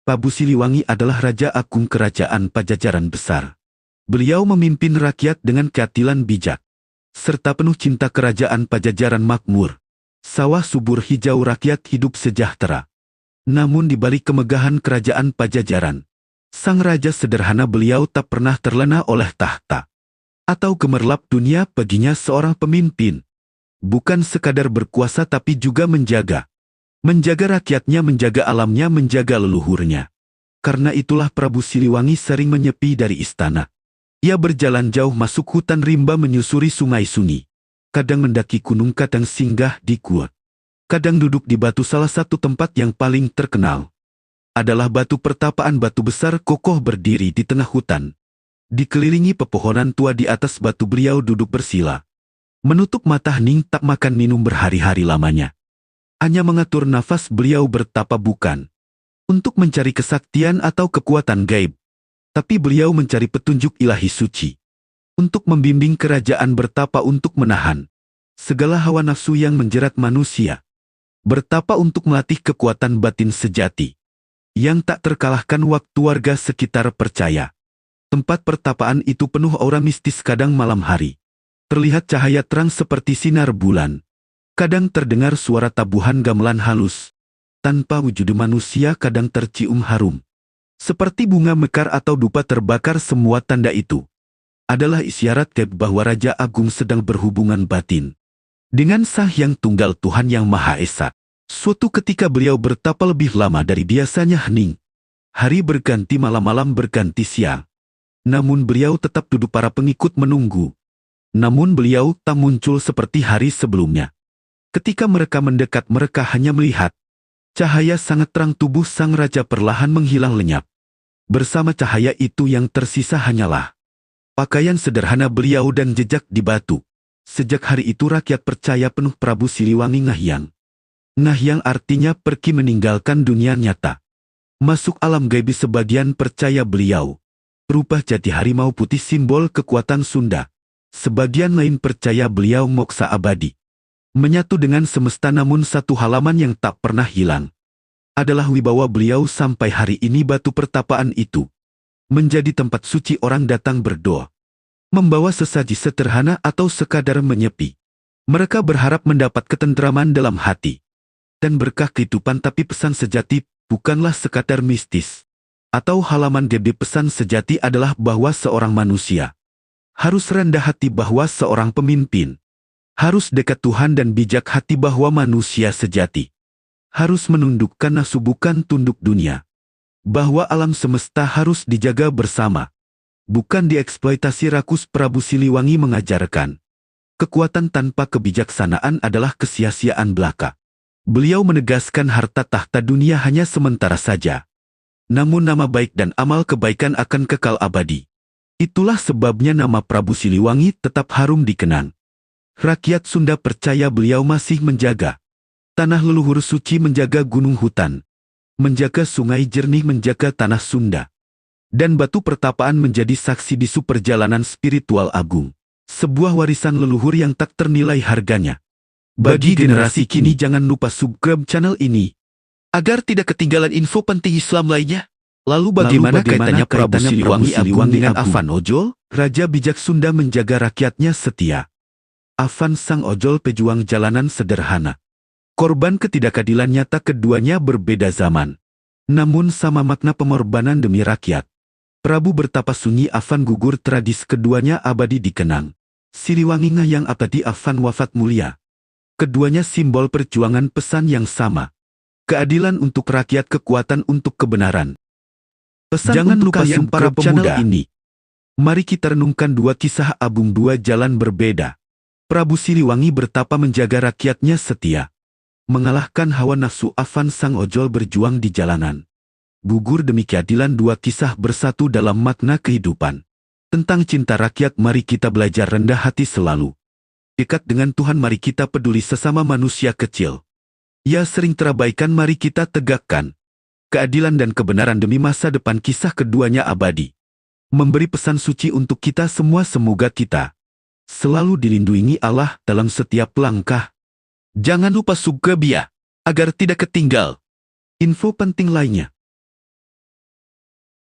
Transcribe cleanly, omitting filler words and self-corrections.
Prabu Siliwangi adalah Raja Agung Kerajaan Pajajaran Besar. Beliau memimpin rakyat dengan keadilan bijak, serta penuh cinta. Kerajaan Pajajaran makmur. Sawah subur hijau, rakyat hidup sejahtera. Namun di balik kemegahan kerajaan Pajajaran, sang raja sederhana. Beliau tak pernah terlena oleh tahta atau gemerlap dunia. Baginya seorang pemimpin bukan sekadar berkuasa, tapi juga menjaga rakyatnya, menjaga alamnya, menjaga leluhurnya. Karena itulah Prabu Siliwangi sering menyepi dari istana. Ia berjalan jauh, masuk hutan rimba, menyusuri sungai-sungai. Kadang mendaki gunung, kadang singgah di gua. Kadang duduk di batu. Salah satu tempat yang paling terkenal adalah batu pertapaan. Batu besar kokoh berdiri di tengah hutan. Dikelilingi pepohonan tua. Di atas batu beliau duduk bersila. Menutup mata hening, tak makan minum berhari-hari lamanya. Hanya mengatur nafas. Beliau bertapa bukan untuk mencari kesaktian atau kekuatan gaib, tapi beliau mencari petunjuk ilahi suci untuk membimbing kerajaan. Bertapa untuk menahan segala hawa nafsu yang menjerat manusia. Bertapa untuk melatih kekuatan batin sejati yang tak terkalahkan. Waktu warga sekitar percaya tempat pertapaan itu penuh aura mistis. Kadang malam hari terlihat cahaya terang seperti sinar bulan. Kadang terdengar suara tabuhan gamelan halus tanpa wujud manusia. Kadang tercium harum seperti bunga mekar atau dupa terbakar. Semua tanda itu adalah isyarat gaib bahwa Raja Agung sedang berhubungan batin dengan Sang Hyang Tunggal, Tuhan Yang Maha Esa. Suatu ketika beliau bertapa lebih lama dari biasanya. Hening. Hari berganti malam, berganti siang. Namun beliau tetap duduk. Para pengikut menunggu. Namun beliau tak muncul seperti hari sebelumnya. Ketika mereka mendekat, mereka hanya melihat cahaya sangat terang. Tubuh sang raja perlahan menghilang lenyap. Bersama cahaya itu yang tersisa hanyalah pakaian sederhana beliau dan jejak di batu. Sejak hari itu rakyat percaya penuh Prabu Siliwangi Ngahyang. Ngahyang artinya pergi, meninggalkan dunia nyata, masuk alam gaib. Sebagian percaya beliau berubah jadi harimau putih, simbol kekuatan Sunda. Sebagian lain percaya beliau moksa abadi, menyatu dengan semesta. Namun satu halaman yang tak pernah hilang adalah wibawa beliau. Sampai hari ini batu pertapaan itu menjadi tempat suci. Orang datang berdoa, membawa sesaji sederhana atau sekadar menyepi. Mereka berharap mendapat ketentraman dalam hati dan berkah kehidupan. Tapi pesan sejati bukanlah sekadar mistis atau halaman gaib. Pesan sejati adalah bahwa seorang manusia harus rendah hati, bahwa seorang pemimpin harus dekat Tuhan dan bijak hati, bahwa manusia sejati harus menundukkan nafsu bukan tunduk dunia, bahwa alam semesta harus dijaga bersama, bukan dieksploitasi rakus. Prabu Siliwangi mengajarkan kekuatan tanpa kebijaksanaan adalah kesia-siaan belaka. Beliau menegaskan harta tahta dunia hanya sementara saja, namun nama baik dan amal kebaikan akan kekal abadi. Itulah sebabnya nama Prabu Siliwangi tetap harum dikenang. Rakyat Sunda percaya beliau masih menjaga tanah leluhur suci, menjaga gunung hutan, menjaga sungai jernih, menjaga tanah Sunda. Dan batu pertapaan menjadi saksi bisu perjalanan spiritual agung. Sebuah warisan leluhur yang tak ternilai harganya. Bagi generasi kini, jangan lupa subscribe channel ini agar tidak ketinggalan info penting Islam lainnya. Lalu bagaimana kaitannya Prabu Siliwangi Agung dengan Afan Ojol? Raja bijak Sunda menjaga rakyatnya setia. Afan sang ojol pejuang jalanan sederhana, korban ketidakadilan nyata. Keduanya berbeda zaman, namun sama makna pengorbanan demi rakyat. Prabu bertapa sunyi, Afan gugur, tradisi keduanya abadi dikenang. Siliwangi Ngahyang abadi, Afan wafat mulia. Keduanya simbol perjuangan, pesan yang sama. Keadilan untuk rakyat, kekuatan untuk kebenaran. Pesan jangan lupa para pemuda ini. Mari kita renungkan dua kisah agung, dua jalan berbeda. Prabu Siliwangi bertapa menjaga rakyatnya setia, mengalahkan hawa nafsu. Afan sang ojol berjuang di jalanan, gugur demi keadilan. Dua kisah bersatu dalam makna kehidupan. Tentang cinta rakyat, mari kita belajar rendah hati selalu. Dekat dengan Tuhan, mari kita peduli sesama manusia kecil. Ya sering terabaikan, mari kita tegakkan keadilan dan kebenaran demi masa depan. Kisah keduanya abadi, memberi pesan suci untuk kita semua. Semoga kita selalu dilindungi Allah dalam setiap langkah. Jangan lupa subscribe ya, agar tidak ketinggal info penting lainnya.